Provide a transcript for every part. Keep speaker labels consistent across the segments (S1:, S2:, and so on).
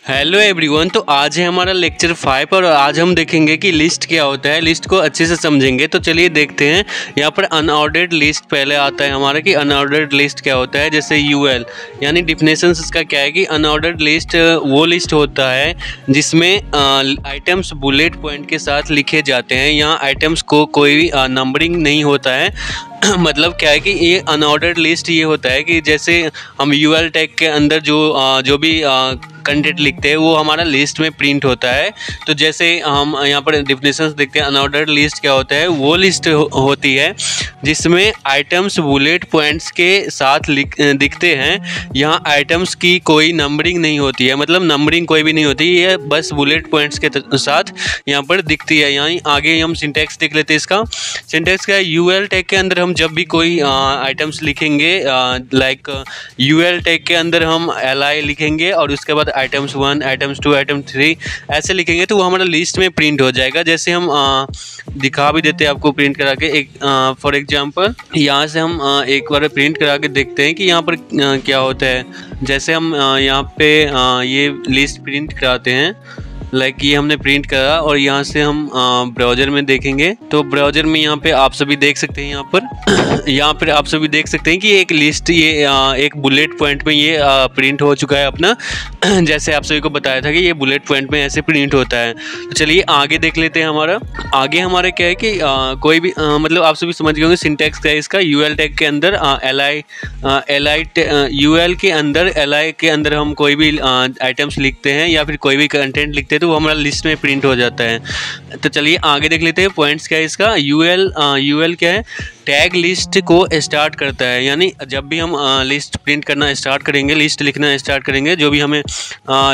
S1: Hello everyone. तो आज है हमारा लेक्चर 5 और आज हम देखेंगे कि लिस्ट क्या होता है। लिस्ट को अच्छे से समझेंगे तो चलिए देखते हैं। यहाँ पर अनऑर्डर्ड लिस्ट पहले आता है हमारा कि अनऑर्डर्ड लिस्ट क्या होता है। जैसे यूएल यानी डिफिनेशन इसका क्या है कि अनऑर्डर्ड लिस्ट वो लिस्ट होता है जिसमें आइटम्स बुलेट पॉइंट के साथ लिखे जाते हैं। यहाँ आइटम्स को कोई भी नंबरिंग नहीं होता है। मतलब क्या है कि ये अनऑर्डर्ड लिस्ट ये होता है कि जैसे हम यूएल टैग के अंदर जो भी कंटेंट लिखते हैं वो हमारा लिस्ट में प्रिंट होता है। तो जैसे हम यहाँ पर डिफिनेशंस देखते हैं, अनऑर्डर्ड लिस्ट क्या होता है, वो लिस्ट होती है जिसमें आइटम्स बुलेट पॉइंट्स के साथ दिखते हैं। यहाँ आइटम्स की कोई नंबरिंग नहीं होती है, मतलब नंबरिंग कोई भी नहीं होती, ये बस बुलेट पॉइंट्स के साथ यहाँ पर दिखती है। यहाँ आगे हम सिंटैक्स देख लेते हैं। इसका सिंटैक्स क्या है, यूएल टैग के अंदर हम जब भी कोई आइटम्स लिखेंगे, लाइक यूएल टैग के अंदर हम li लिखेंगे और उसके बाद आइटम्स 1, आइटम्स 2, आइटम 3 ऐसे लिखेंगे तो वो हमारा लिस्ट में प्रिंट हो जाएगा। जैसे हम दिखा भी देते हैं आपको प्रिंट करा के। एक फॉर एग्जांपल यहाँ से हम एक बार प्रिंट करा के देखते हैं कि यहाँ पर क्या होता है। जैसे हम यहाँ पे ये लिस्ट प्रिंट कराते हैं, लाइक ये हमने प्रिंट करा और यहाँ से हम ब्राउज़र में देखेंगे तो ब्राउज़र में यहाँ पे आप सभी देख सकते हैं। यहाँ पर आप सभी देख सकते हैं कि एक लिस्ट ये एक बुलेट पॉइंट में ये प्रिंट हो चुका है अपना। जैसे आप सभी को बताया था कि ये बुलेट पॉइंट में ऐसे प्रिंट होता है। तो चलिए आगे देख लेते हैं। आगे हमारा क्या है कि कोई भी मतलब आप सभी समझ गए होंगे सिंटैक्स क्या है इसका। यूएल टैग के अंदर यूएल के अंदर li के अंदर हम कोई भी आइटम्स लिखते हैं या फिर कोई भी कंटेंट लिखते हैं तो वो हमारा लिस्ट में प्रिंट हो जाता है। तो चलिए आगे देख लेते हैं। पॉइंट्स क्या है इसका। यूएल क्या है, टैग लिस्ट को स्टार्ट करता है। यानी जब भी हम लिस्ट प्रिंट करना स्टार्ट करेंगे, लिस्ट लिखना स्टार्ट करेंगे, जो भी हमें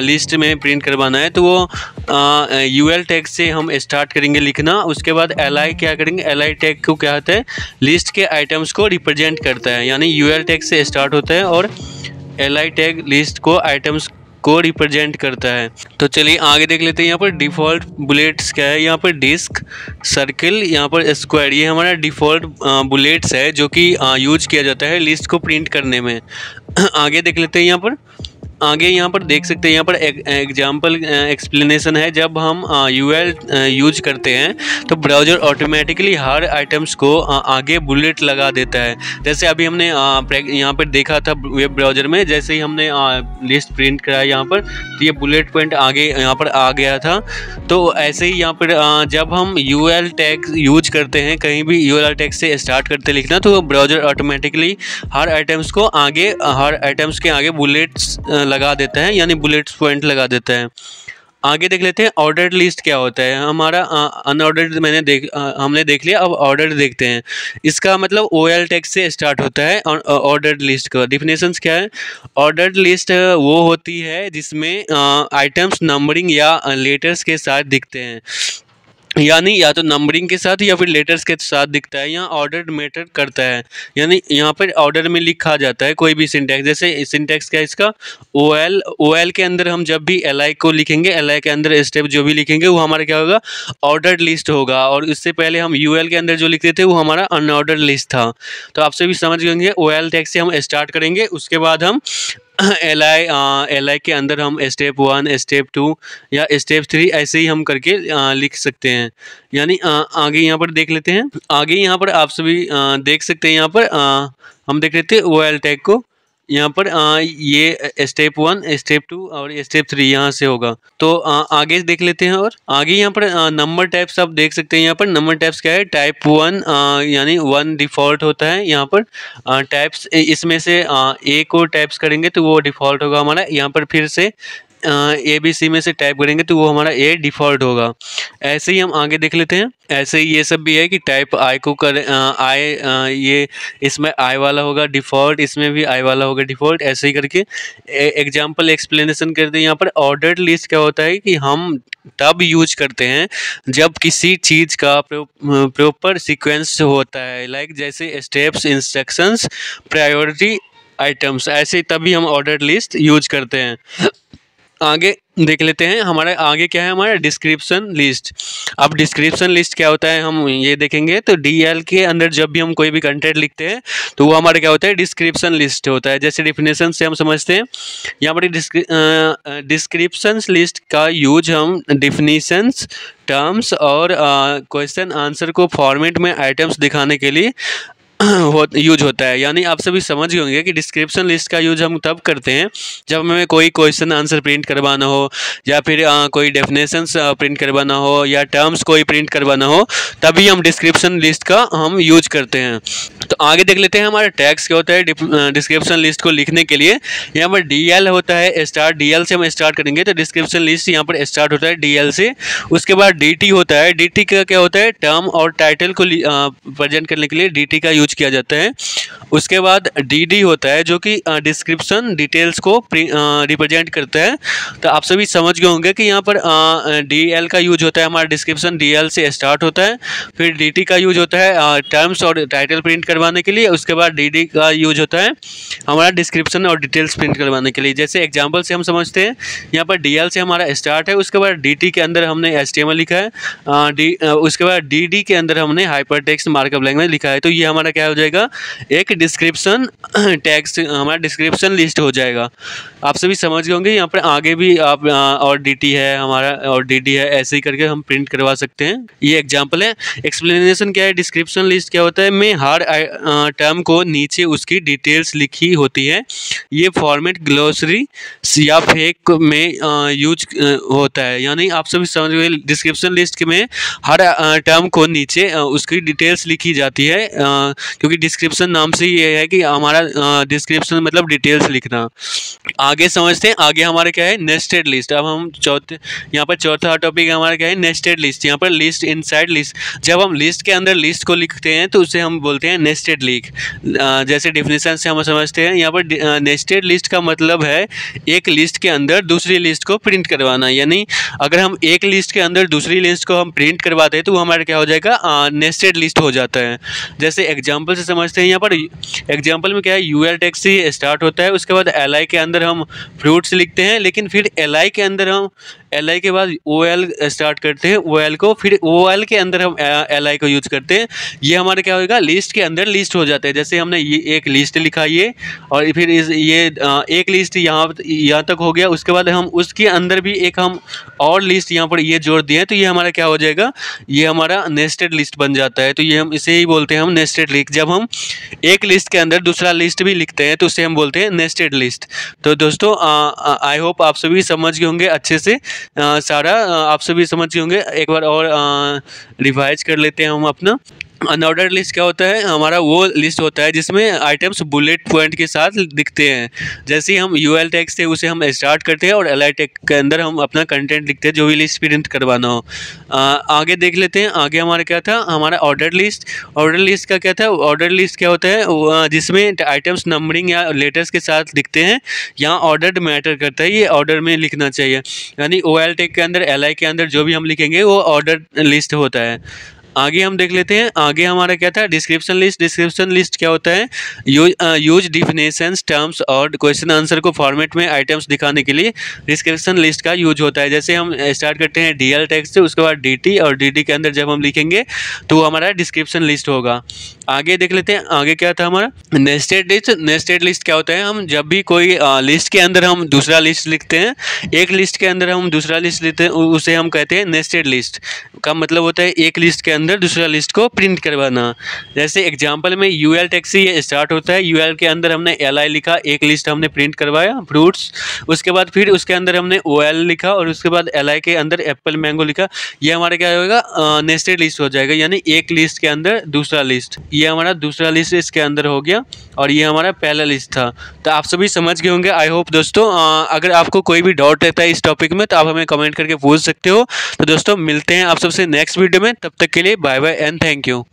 S1: लिस्ट में प्रिंट करवाना है तो वो यूएल टैग से हम स्टार्ट करेंगे लिखना। उसके बाद li क्या करेंगे, li टैग को क्या होता है, लिस्ट के आइटम्स को रिप्रेजेंट करता है। यानी यूएल टैग से स्टार्ट होता है और li टैग लिस्ट को आइटम्स को रिप्रेजेंट करता है। तो चलिए आगे देख लेते हैं। यहाँ पर डिफ़ॉल्ट बुलेट्स क्या है, यहाँ पर डिस्क, सर्किल, यहाँ पर स्क्वायर, ये हमारा डिफ़ॉल्ट बुलेट्स है जो कि यूज किया जाता है लिस्ट को प्रिंट करने में। आगे देख लेते हैं। यहाँ पर देख सकते हैं, यहाँ पर एग्जाम्पल एक्सप्लेनेशन है। जब हम यूएल यूज करते हैं तो ब्राउज़र ऑटोमेटिकली हर आइटम्स को आगे बुलेट लगा देता है। जैसे अभी हमने यहाँ पर देखा था वेब ब्राउज़र में, जैसे ही हमने लिस्ट प्रिंट कराया यहाँ पर तो ये बुलेट पॉइंट आगे यहाँ पर आ गया था। तो ऐसे ही यहाँ पर जब हम यूएल टैग यूज करते हैं, कहीं भी यूएल टैग से स्टार्ट करते लिखना, तो ब्राउज़र ऑटोमेटिकली हर आइटम्स के आगे बुलेट्स लगा देता है, यानी बुलेट्स पॉइंट लगा देता है। आगे देख लेते हैं ऑर्डर्ड लिस्ट क्या होता है। हमारा अनऑर्डर्ड हमने देख लिया। अब ऑर्डर्ड देखते हैं। इसका मतलब ओएल टैग से स्टार्ट होता है। ऑर्डर्ड लिस्ट का डिफिनेशंस क्या है। ऑर्डर्ड लिस्ट वो होती है जिसमें आइटम्स नंबरिंग या लेटर्स के साथ दिखते हैं, यानी या तो नंबरिंग के साथ या फिर लेटर्स के साथ दिखता है। यहाँ ऑर्डर मैटर करता है, यानी यहाँ पर ऑर्डर में लिखा जाता है कोई भी सिंटैक्स। जैसे सिंटैक्स क्या है इसका, ओएल के अंदर हम जब भी li को लिखेंगे, li के अंदर स्टेप जो भी लिखेंगे वो हमारा क्या होगा, ऑर्डर्ड लिस्ट होगा। और इससे पहले हम यूएल के अंदर जो लिखते थे वो हमारा अनऑर्डर्ड लिस्ट था। तो आपसे भी समझ गए होंगे, ओएल टैग से हम स्टार्ट करेंगे, उसके बाद हम li के अंदर हम स्टेप 1, स्टेप 2 या स्टेप 3 ऐसे ही हम करके लिख सकते हैं। यानी आगे यहाँ पर देख लेते हैं। आगे यहाँ पर आप सभी देख सकते हैं। यहाँ पर हम देख लेते हैं ओएल टैग को। यहाँ पर ये स्टेप 1, स्टेप 2 और स्टेप 3 यहाँ से होगा। तो आगे देख लेते हैं। और आगे यहाँ पर नंबर टाइप्स आप देख सकते हैं। यहाँ पर नंबर टाइप्स क्या है, टाइप 1 यानी 1 डिफ़ॉल्ट होता है। यहाँ पर टाइप्स इसमें से ए को टाइप्स करेंगे तो वो डिफ़ॉल्ट होगा हमारा। यहाँ पर फिर से ABC में से टाइप करेंगे तो वो हमारा ए डिफ़ॉल्ट होगा। ऐसे ही हम आगे देख लेते हैं। ऐसे ही ये सब भी है कि टाइप आई को करें, ये इसमें आई वाला होगा डिफ़ॉल्ट, इसमें भी आई वाला होगा डिफ़ॉल्ट। ऐसे ही करके एग्जाम्पल एक्सप्लेनेशन करते हैं। यहाँ पर ऑर्डर्ड लिस्ट क्या होता है कि हम तब यूज करते हैं जब किसी चीज़ का प्रॉपर सीक्वेंस होता है, लाइक जैसे स्टेप्स, इंस्ट्रक्शंस, प्रायोरिटी आइटम्स, ऐसे तभी हम ऑर्डर्ड लिस्ट यूज करते हैं। आगे देख लेते हैं हमारा आगे क्या है, हमारा डिस्क्रिप्शन लिस्ट। अब डिस्क्रिप्शन लिस्ट क्या होता है हम ये देखेंगे। तो डीएल के अंदर जब भी हम कोई भी कंटेंट लिखते हैं तो वो हमारा क्या होता है, डिस्क्रिप्शन लिस्ट होता है। जैसे डिफिनेशन से हम समझते हैं, यहाँ पर डिस्क्रिप्शन लिस्ट का यूज हम डिफिनीशंस, टर्म्स और क्वेश्चन आंसर को फॉर्मेट में आइटम्स दिखाने के लिए यूज होता है। यानी आप सभी समझ गए होंगे कि डिस्क्रिप्शन लिस्ट का यूज हम तब करते हैं जब हमें कोई क्वेश्चन आंसर प्रिंट करवाना हो, या फिर कोई डेफिनेशंस प्रिंट करवाना हो, या टर्म्स कोई प्रिंट करवाना हो, तभी हम डिस्क्रिप्शन लिस्ट का हम यूज करते हैं। तो आगे देख लेते हैं हमारा टैग्स क्या होता है डिस्क्रिप्शन लिस्ट को लिखने के लिए। यहाँ पर डीएल होता है स्टार्ट, डीएल से हम स्टार्ट करेंगे तो डिस्क्रिप्शन लिस्ट यहाँ पर स्टार्ट होता है डीएल से। उसके बाद डीटी होता है, डीटी का क्या होता है, टर्म और टाइटल को प्रेजेंट करने के लिए डीटी का यूज किया जाता है। उसके बाद डीडी होता है जो कि डिस्क्रिप्शन डिटेल्स को रिप्रेजेंट करता है। तो आप सभी समझ गए होंगे कि यहाँ पर डीएल का यूज होता है, हमारा डिस्क्रिप्शन डीएल से स्टार्ट होता है। फिर डीटी का यूज होता है टर्म्स और टाइटल प्रिंट करवाने के लिए। उसके बाद डीडी का यूज होता है हमारा डिस्क्रिप्शन और डिटेल्स प्रिंट करवाने के लिए। जैसे एग्जाम्पल से हम समझते हैं, यहाँ पर डीएल से हमारा स्टार्ट है, उसके बाद डीटी के अंदर हमने एचटीएमएल लिखा है, उसके बाद डीडी के अंदर हमने हाइपरटेक्स्ट मार्कअप लैंग्वेज लिखा है। तो ये हमारा क्या हो जाएगा, एक डिस्क्रिप्शन टैग्स हमारा डिस्क्रिप्शन लिस्ट हो जाएगा। आप सभी समझ गए होंगे। यहाँ पर आगे भी आप और डीटी है हमारा और डीडी है, ऐसे ही करके हम प्रिंट करवा सकते हैं। ये एग्जांपल है। एक्सप्लेनेशन क्या है, डिस्क्रिप्शन लिस्ट क्या होता है, में हर टर्म को नीचे उसकी डिटेल्स लिखी होती है। ये फॉर्मेट ग्लोसरी या फेक में यूज होता है। यानी आप सभी समझ गए, डिस्क्रिप्शन लिस्ट में हर टर्म को नीचे उसकी डिटेल्स लिखी जाती है, क्योंकि डिस्क्रिप्शन नाम से ये है कि हमारा डिस्क्रिप्शन मतलब डिटेल्स लिखना। आगे समझते हैं, आगे हमारा क्या है, नेस्टेड लिस्ट। अब हम यहाँ पर चौथा टॉपिक हमारा क्या है, नेस्टेड लिस्ट। यहाँ पर लिस्ट इनसाइड लिस्ट, जब हम लिस्ट के अंदर लिस्ट को लिखते हैं तो उसे हम बोलते हैं नेस्टेड लिस्ट। जैसे डिफिनेशन से हम समझते हैं, यहाँ पर नेस्टेड लिस्ट का मतलब है एक लिस्ट के अंदर दूसरी लिस्ट को प्रिंट करवाना। यानी अगर हम एक लिस्ट के अंदर दूसरी लिस्ट को हम प्रिंट करवाते हैं तो वो हमारा क्या हो जाएगा, नेस्टेड लिस्ट हो जाता है। जैसे एग्जाम्पल से समझते हैं, यहाँ पर एग्जाम्पल में क्या है, यूएल टैग से स्टार्ट होता है, उसके बाद एलआई के अंदर हम फ्रूट्स लिखते हैं, लेकिन फिर एलआई के अंदर हम एलआई के बाद ओएल स्टार्ट करते हैं, ओएल को, फिर ओएल के अंदर हम एलआई को यूज करते हैं। ये हमारा क्या होगा, लिस्ट के अंदर लिस्ट हो जाता है। जैसे हमने ये एक लिस्ट लिखा ये, और फिर ये एक लिस्ट यहाँ तक हो गया, उसके बाद हम उसके अंदर भी एक हम और लिस्ट यहाँ पर ये जोड़ दिए, तो ये हमारा क्या हो जाएगा, ये हमारा नेस्टेड लिस्ट बन जाता है। तो ये हम इसे ही बोलते हैं हम नेस्टेड लिस्ट। जब हम एक लिस्ट के अंदर दूसरा लिस्ट भी लिखते हैं तो उसे हम बोलते हैं नेस्टेड लिस्ट। तो दोस्तों आई होप आप सभी समझ गए होंगे अच्छे से सारा, आप सभी समझ गए होंगे। एक बार और रिवाइज कर लेते हैं हम अपना। अनऑर्डर्ड लिस्ट क्या होता है, हमारा वो लिस्ट होता है जिसमें आइटम्स बुलेट पॉइंट के साथ दिखते हैं। जैसे हम यूएल टैग से उसे हम स्टार्ट करते हैं और एलआई टैग के अंदर हम अपना कंटेंट लिखते हैं जो भी लिस्ट प्रिंट करवाना हो। आगे देख लेते हैं, आगे हमारा क्या था, हमारा ऑर्डर लिस्ट। ऑर्डर लिस्ट का क्या था, ऑर्डर लिस्ट क्या होता है, जिसमें आइटम्स नंबरिंग या लेटर्स के साथ दिखते हैं। यहाँ ऑर्डर मैटर करता है, ये ऑर्डर में लिखना चाहिए। यानी ओएल टैग के अंदर एलआई के अंदर जो भी हम लिखेंगे वो ऑर्डर लिस्ट होता है। आगे हम देख लेते हैं, आगे हमारा क्या था, डिस्क्रिप्शन लिस्ट। डिस्क्रिप्शन लिस्ट क्या होता है, यूज डिफिनेशंस, टर्म्स और क्वेश्चन आंसर को फॉर्मेट में आइटम्स दिखाने के लिए डिस्क्रिप्शन लिस्ट का यूज होता है। जैसे हम स्टार्ट करते हैं डीएल टैग से, उसके बाद डीटी, और डीडी के अंदर जब हम लिखेंगे तो वो हमारा डिस्क्रिप्शन लिस्ट होगा। आगे देख लेते हैं, आगे क्या था हमारा नेस्टेड लिस्ट। नेस्टेड लिस्ट क्या होता है, हम जब भी कोई लिस्ट के अंदर हम दूसरा लिस्ट लिखते हैं, एक लिस्ट के अंदर हम दूसरा लिस्ट लिखते हैं, उसे हम कहते हैं नेस्टेड लिस्ट। का मतलब होता है एक लिस्ट के अंदर दूसरा लिस्ट को प्रिंट करवाना। जैसे एग्जांपल में यूएल टैग से ये स्टार्ट होता है, यूएल के अंदर हमने एलआई लिखा, एक लिस्ट हमने प्रिंट करवाया फ्रूट्स, उसके बाद फिर उसके अंदर हमने ओएल लिखा, और उसके बाद एलआई के अंदर एप्पल मैंगो लिखा। ये हमारा क्या होगा, नेस्टेड लिस्ट हो जाएगा। यानी एक लिस्ट के अंदर दूसरा लिस्ट, ये हमारा दूसरा लिस्ट इसके अंदर हो गया, और ये हमारा पहला लिस्ट था। तो आप सभी समझ गए होंगे आई होप दोस्तों। अगर आपको कोई भी डाउट रहता है इस टॉपिक में तो आप हमें कमेंट करके पूछ सकते हो। तो दोस्तों मिलते हैं आप सबसे नेक्स्ट वीडियो में, तब तक के लिए bye bye and thank you.